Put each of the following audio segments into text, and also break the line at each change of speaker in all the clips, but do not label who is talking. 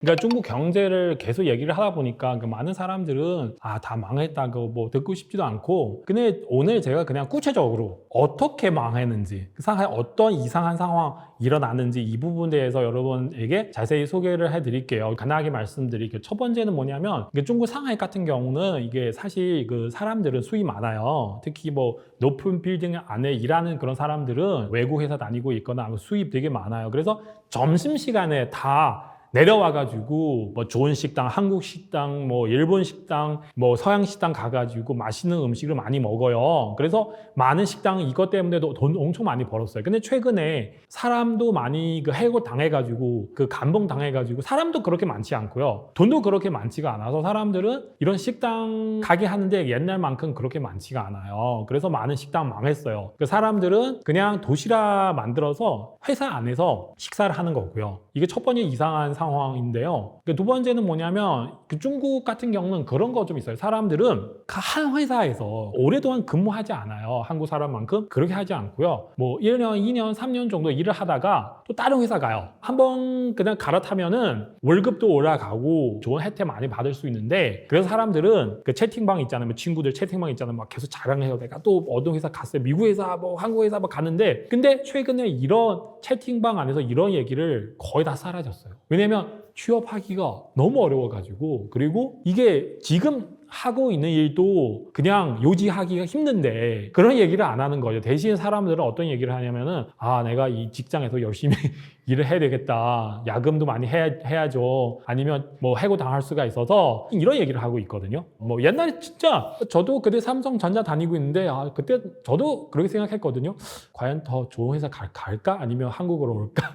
그러니까 중국 경제를 계속 얘기를 하다 보니까 그 많은 사람들은 다 망했다고 뭐 듣고 싶지도 않고, 근데 오늘 제가 그냥 구체적으로 어떻게 망했는지, 그 상황에 어떤 이상한 상황 일어났는지 이 부분에 대해서 여러분에게 자세히 소개를 해드릴게요. 간단하게 말씀드릴게요. 첫 번째는 뭐냐면 중국 상하이 같은 경우는 이게 사실 그 사람들은 수입 많아요. 특히 뭐 높은 빌딩 안에 일하는 그런 사람들은 외국 회사 다니고 있거나 수입 되게 많아요. 그래서 점심시간에 다 내려와가지고 뭐 좋은 식당, 한국 식당, 뭐 일본 식당, 뭐 서양 식당 가가지고 맛있는 음식을 많이 먹어요. 그래서 많은 식당 이것 때문에도 돈 엄청 많이 벌었어요. 근데 최근에 사람도 많이 그 해고 당해가지고 그 감봉 당해가지고 사람도 그렇게 많지 않고요. 돈도 그렇게 많지가 않아서 사람들은 이런 식당 가게 하는데 옛날만큼 그렇게 많지가 않아요. 그래서 많은 식당 망했어요. 그 사람들은 그냥 도시락 만들어서 회사 안에서 식사를 하는 거고요. 이게 첫 번째 이상한 상황인데요. 두 번째는 뭐냐면 그 중국 같은 경우는 그런 거 좀 있어요. 사람들은 한 회사에서 오랫동안 근무하지 않아요. 한국 사람만큼 그렇게 하지 않고요. 뭐 1년, 2년, 3년 정도 일을 하다가 또 다른 회사 가요. 한번 그냥 갈아타면은 월급도 올라가고 좋은 혜택 많이 받을 수 있는데, 그래서 사람들은 그 채팅방 있잖아요. 뭐 친구들 채팅방 있잖아요. 막 계속 자랑해요. 내가 또 어떤 회사 갔어요. 미국 회사, 뭐 한국 회사 뭐 갔는데, 근데 최근에 이런 채팅방 안에서 이런 얘기를 거의 다 사라졌어요. 왜냐면 취업하기가 너무 어려워가지고, 그리고 이게 지금 하고 있는 일도 그냥 요지하기가 힘든데 그런 얘기를 안 하는 거죠. 대신 사람들은 어떤 얘기를 하냐면은 내가 이 직장에서 열심히 일을 해야 되겠다. 야근도 많이 해야죠. 아니면 뭐 해고 당할 수가 있어서 이런 얘기를 하고 있거든요. 뭐 옛날에 진짜 저도 그때 삼성전자 다니고 있는데 그때 저도 그렇게 생각했거든요. 과연 더 좋은 회사 갈까? 아니면 한국으로 올까?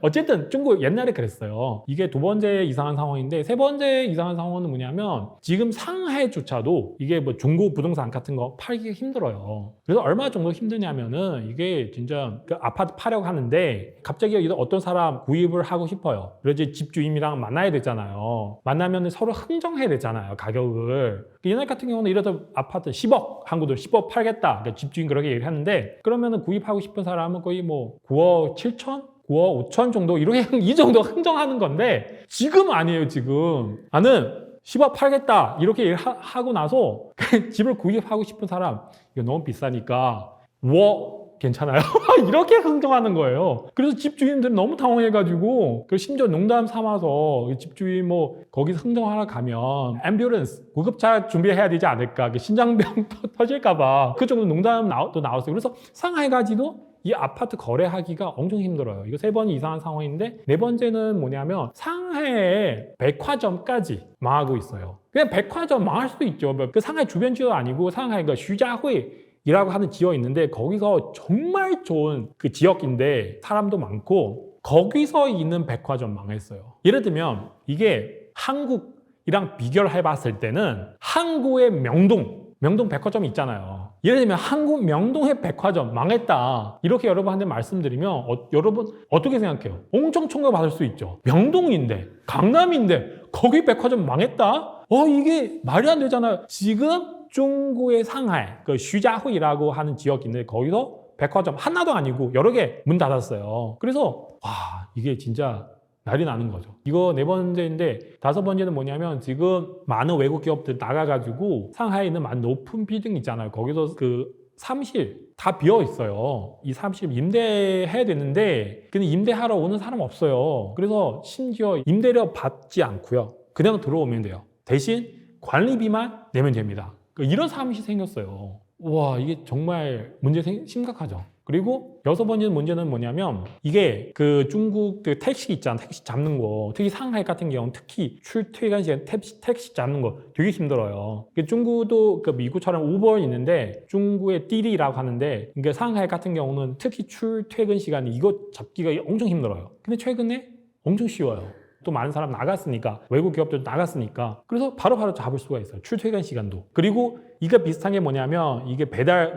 어쨌든 중국 옛날에 그랬어요. 이게 두 번째 이상한 상황인데, 세 번째 이상한 상황은 뭐냐면 지금 상해조차도 이게 뭐 중고 부동산 같은 거 팔기가 힘들어요. 그래서 얼마 정도 힘드냐면은 이게 진짜 그 아파트 팔려고 하는데 갑자기 어떤 사람 구입을 하고 싶어요. 그래서 집주인이랑 만나야 되잖아요. 만나면 서로 흥정해야 되잖아요, 가격을. 옛날 같은 경우는 이래서 아파트 10억, 한국도 10억 팔겠다. 그러니까 집주인 그렇게 얘기를 하는데, 그러면은 구입하고 싶은 사람은 거의 뭐 9억 7천? 9억 5천 정도 이렇게 이 정도 흥정하는 건데, 지금 아니에요. 지금 나는 10억 팔겠다 이렇게 하고 나서 집을 구입하고 싶은 사람, 이거 너무 비싸니까 5억 괜찮아요? 이렇게 흥정하는 거예요. 그래서 집주인들은 너무 당황해가지고, 심지어 농담 삼아서 집주인 뭐 거기서 흥정하러 가면 앰뷸런스 구급차 준비해야 되지 않을까, 심장병 터질까봐 그 정도 농담 또 나왔어요. 그래서 상하이까지도 이 아파트 거래하기가 엄청 힘들어요. 이거 세 번이 이상한 상황인데, 네 번째는 뭐냐면 상하이의 백화점까지 망하고 있어요. 그냥 백화점 망할 수도 있죠. 그 상하이 주변 지역 아니고 상하이가 슈자후이라고 하는 지역이 있는데, 거기서 정말 좋은 그 지역인데 사람도 많고 거기서 있는 백화점 망했어요. 예를 들면 이게 한국이랑 비교를 해봤을 때는 한국의 명동 백화점 있잖아요. 예를 들면 한국 명동의 백화점 망했다 이렇게 여러분한테 말씀드리면 여러분 어떻게 생각해요? 엄청 총격받을 수 있죠. 명동인데, 강남인데 거기 백화점 망했다? 이게 말이 안 되잖아요. 지금 중국의 상하이 그 슈자후이라고 하는 지역인데 거기서 백화점 하나도 아니고 여러 개 문 닫았어요. 그래서 이게 진짜 난리 나는 거죠. 이거 네 번째인데, 다섯 번째는 뭐냐면 지금 많은 외국 기업들 나가가지고 상하이에 있는 많은 높은 빌딩 있잖아요. 거기서 그 사무실 다 비어 있어요. 이 사무실 임대해야 되는데 근데 임대하러 오는 사람 없어요. 그래서 심지어 임대료 받지 않고요, 그냥 들어오면 돼요. 대신 관리비만 내면 됩니다. 이런 사무실이 생겼어요. 와, 이게 정말 문제 심각하죠. 그리고 여섯 번째 문제는 뭐냐면 이게 그 중국 그 택시 있잖아, 택시 잡는 거. 특히 상하이 같은 경우는 특히 출퇴근 시간 택시 잡는 거 되게 힘들어요. 중국도 그 미국처럼 우버 있는데 중국의 띠리라고 하는데, 그러니까 상하이 같은 경우는 특히 출퇴근 시간에 이거 잡기가 엄청 힘들어요. 근데 최근에 엄청 쉬워요. 또 많은 사람 나갔으니까, 외국 기업들도 나갔으니까, 그래서 바로바로 잡을 수가 있어요. 출퇴근 시간도. 그리고 이게 비슷한 게 뭐냐면 이게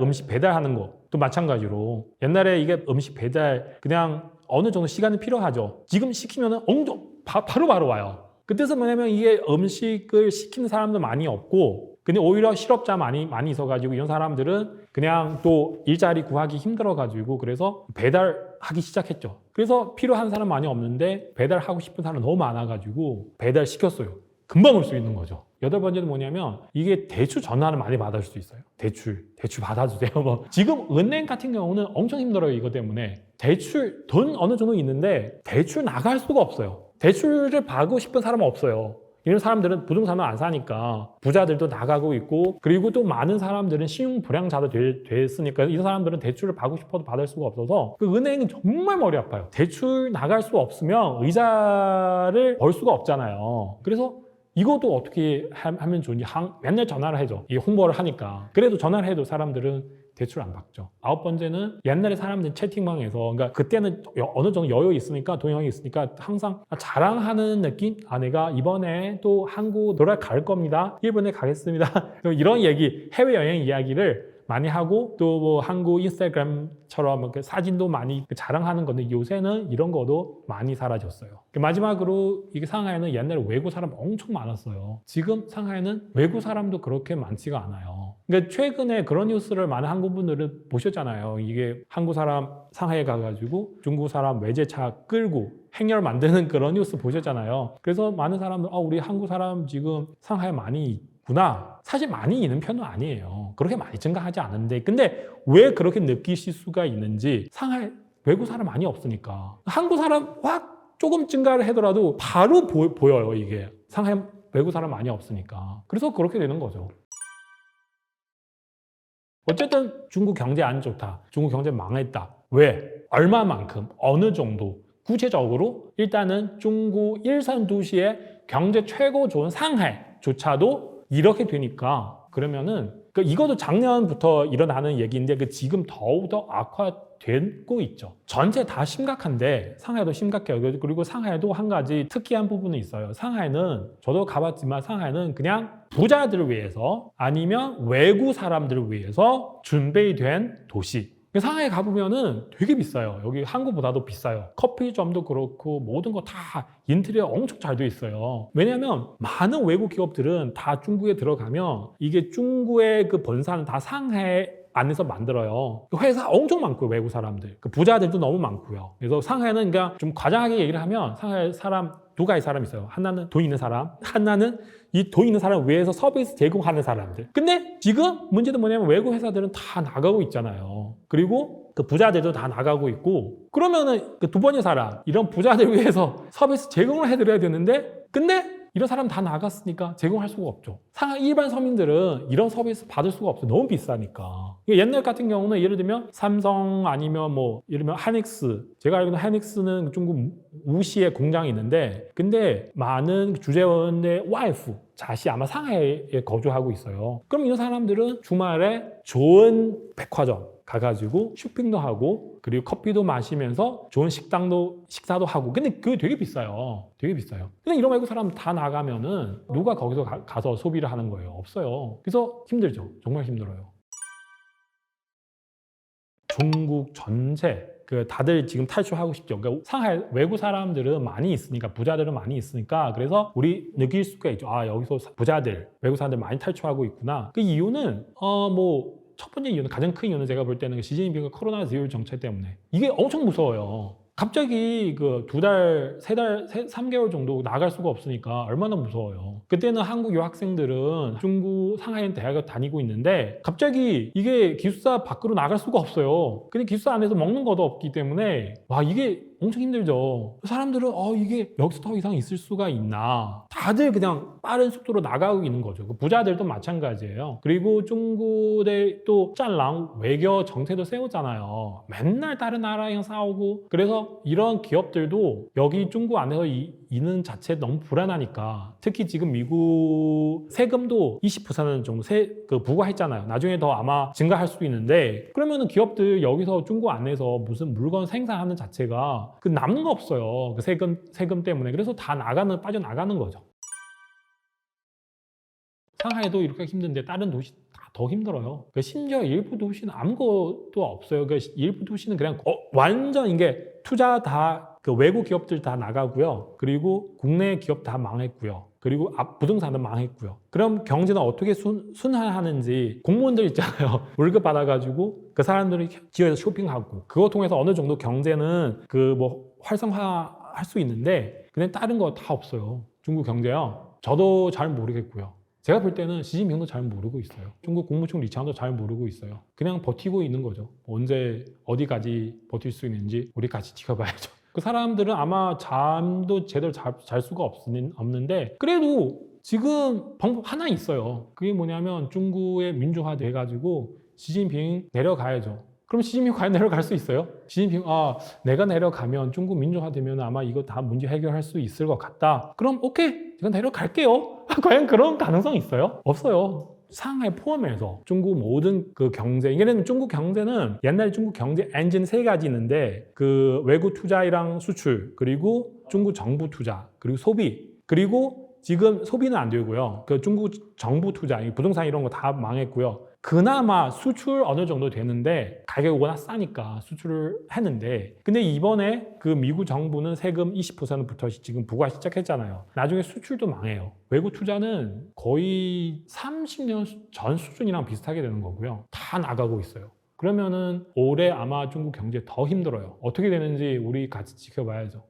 음식 배달하는 것도 마찬가지로, 옛날에 이게 음식 배달 그냥 어느 정도 시간이 필요하죠. 지금 시키면은 엄청 바로바로 와요. 그때서 뭐냐면 이게 음식을 시키는 사람도 많이 없고, 근데 오히려 실업자 많이 있어가지고 이런 사람들은 그냥 또 일자리 구하기 힘들어가지고 그래서 배달하기 시작했죠. 그래서 필요한 사람 많이 없는데 배달하고 싶은 사람 너무 많아가지고 배달시켰어요. 금방 올 수 있는 거죠. 여덟 번째는 뭐냐면 이게 대출 전화를 많이 받을 수도 있어요. 대출 받아주세요. 뭐 지금 은행 같은 경우는 엄청 힘들어요. 이거 때문에 대출 돈 어느 정도 있는데 대출 나갈 수가 없어요. 대출을 받고 싶은 사람은 없어요. 이런 사람들은 부동산을 안 사니까 부자들도 나가고 있고 그리고 또 많은 사람들은 신용 불량자도 됐으니까 이런 사람들은 대출을 받고 싶어도 받을 수가 없어서 그 은행은 정말 머리 아파요. 대출 나갈 수 없으면 의자를 벌 수가 없잖아요. 그래서 이것도 어떻게 하면 좋은지 맨날 전화를 해줘. 이 홍보를 하니까. 그래도 전화를 해도 사람들은 대출 안 받죠. 아홉 번째는 옛날에 사람들 채팅방에서 그러니까 그때는 어느 정도 여유 있으니까 동영이 있으니까 항상 자랑하는 느낌? 아 내가 이번에 또 한국 놀러 갈 겁니다. 일본에 가겠습니다. 이런 얘기 해외여행 이야기를 많이 하고 또 뭐 한국 인스타그램처럼 사진도 많이 자랑하는 건데 요새는 이런 것도 많이 사라졌어요. 마지막으로 이게 상하이는 옛날에 외국 사람 엄청 많았어요. 지금 상하이는 외국 사람도 그렇게 많지가 않아요. 그러니까 최근에 그런 뉴스를 많은 한국 분들은 보셨잖아요. 이게 한국 사람 상하이에 가가지고 중국 사람 외제차 끌고 행렬 만드는 그런 뉴스 보셨잖아요. 그래서 많은 사람들 우리 한국 사람 지금 상하이에 많이 구나. 사실 많이 있는 편은 아니에요. 그렇게 많이 증가하지 않은데 근데 왜 그렇게 느끼실 수가 있는지 상하이 외국 사람 많이 없으니까 한국 사람 확 조금 증가를 하더라도 바로 보여요. 이게 상하이 외국 사람 많이 없으니까 그래서 그렇게 되는 거죠. 어쨌든 중국 경제 안 좋다. 중국 경제 망했다. 왜? 얼마만큼? 어느 정도? 구체적으로 일단은 중국 일선 도시의 경제 최고 좋은 상하이조차도 이렇게 되니까 그러면은 이것도 작년부터 일어나는 얘기인데 지금 더욱더 악화되고 있죠. 전체 다 심각한데 상하이도 심각해요. 그리고 상하이도 한 가지 특이한 부분이 있어요. 상하이는 저도 가봤지만 상하이는 그냥 부자들을 위해서 아니면 외국 사람들을 위해서 준비된 도시. 상하이 가보면은 되게 비싸요. 여기 한국보다도 비싸요. 커피점도 그렇고 모든 거 다 인테리어 엄청 잘 돼 있어요. 왜냐하면 많은 외국 기업들은 다 중국에 들어가면 이게 중국의 그 본사는 다 상하이 안에서 만들어요. 회사 엄청 많고요. 외국 사람들. 부자들도 너무 많고요. 그래서 상하이는 그러니까 좀 과장하게 얘기를 하면 상하이 사람 두 가지 사람 있어요. 하나는 돈 있는 사람, 하나는 이 돈 있는 사람 위해서 서비스 제공하는 사람들. 근데 지금 문제는 뭐냐면 외국 회사들은 다 나가고 있잖아요. 그리고 그 부자들도 다 나가고 있고 그러면은 그 두 번째 사람 이런 부자들 위해서 서비스 제공을 해드려야 되는데 근데 이런 사람 다 나갔으니까 제공할 수가 없죠. 상하이 일반 서민들은 이런 서비스 받을 수가 없어요. 너무 비싸니까. 옛날 같은 경우는 예를 들면 삼성 아니면 뭐 예를 들면 하닉스. 제가 알기로는 하닉스는 중국 우시에 공장이 있는데 근데 많은 주재원의 와이프 자시 아마 상하이에 거주하고 있어요. 그럼 이런 사람들은 주말에 좋은 백화점 가가지고 쇼핑도 하고 그리고 커피도 마시면서 좋은 식사도 하고 근데 그게 되게 비싸요. 되게 비싸요. 근데 이런 외국 사람 다 나가면은 누가 거기서 가서 소비를 하는 거예요? 없어요. 그래서 힘들죠. 정말 힘들어요. 중국 전체 다들 지금 탈출하고 싶죠. 그러니까 상하이 외국 사람들은 많이 있으니까 부자들은 많이 있으니까 그래서 우리 느낄 수가 있죠. 여기서 부자들 외국 사람들 많이 탈출하고 있구나. 그 이유는 첫 번째 이유는 가장 큰 이유는 제가 볼 때는 시진핑의 코로나 제로 정책 때문에 이게 엄청 무서워요. 갑자기 두 달, 세 달, 3개월 정도 나갈 수가 없으니까 얼마나 무서워요. 그때는 한국 유학생들은 중국 상하이 대학을 다니고 있는데 갑자기 이게 기숙사 밖으로 나갈 수가 없어요. 근데 기숙사 안에서 먹는 것도 없기 때문에 이게 엄청 힘들죠. 사람들은 이게 여기서 더 이상 있을 수가 있나. 다들 그냥 빠른 속도로 나가고 있는 거죠. 부자들도 마찬가지예요. 그리고 중국의 또 짠랑 외교 정책도 세우잖아요. 맨날 다른 나라랑 싸우고 그래서 이런 기업들도 여기 중국 안에서 있는 자체 너무 불안하니까 특히 지금 미국 세금도 20% 정도 부과했잖아요. 나중에 더 아마 증가할 수도 있는데 그러면은 기업들 여기서 중국 안에서 무슨 물건 생산하는 자체가 남는 거 없어요. 세금 때문에. 그래서 다 빠져나가는 거죠. 상하이도 이렇게 힘든데 다른 도시 다 더 힘들어요. 심지어 일부 도시는 아무것도 없어요. 일부 도시는 그냥 완전 이게 투자 다 그 외국 기업들 다 나가고요. 그리고 국내 기업 다 망했고요. 그리고 부동산도 망했고요. 그럼 경제는 어떻게 순환하는지 공무원들 있잖아요. 월급 받아가지고 그 사람들이 지역에서 쇼핑하고 그거 통해서 어느 정도 경제는 그 뭐 활성화할 수 있는데 그냥 다른 거 다 없어요. 중국 경제요. 저도 잘 모르겠고요. 제가 볼 때는 시진핑도 잘 모르고 있어요. 중국 국무총 리창도 잘 모르고 있어요. 그냥 버티고 있는 거죠. 언제 어디까지 버틸 수 있는지 우리 같이 지켜봐야죠. 그 사람들은 아마 잠도 제대로 잘 수가 없는데 그래도 지금 방법 하나 있어요. 그게 뭐냐면 중국의 민주화 돼가지고 시진핑 내려가야죠. 그럼 시진핑 과연 내려갈 수 있어요? 시진핑 내가 내려가면 중국 민주화 되면 아마 이거 다 문제 해결할 수 있을 것 같다. 그럼 오케이 제가 내려갈게요. 과연 그런 가능성 있어요? 없어요. 상하이 포함해서 중국 모든 그 경제, 이게는 중국 경제는 옛날 중국 경제 엔진 3가지 있는데 그 외국 투자랑 수출, 그리고 중국 정부 투자, 그리고 소비, 그리고 지금 소비는 안 되고요. 그 중국 정부 투자, 부동산 이런 거 다 망했고요. 그나마 수출 어느 정도 되는데 가격이 워낙 싸니까 수출을 했는데 근데 이번에 그 미국 정부는 세금 20%부터 지금 부과 시작했잖아요. 나중에 수출도 망해요. 외국 투자는 거의 30년 전 수준이랑 비슷하게 되는 거고요. 다 나가고 있어요. 그러면은 올해 아마 중국 경제 더 힘들어요. 어떻게 되는지 우리 같이 지켜봐야죠.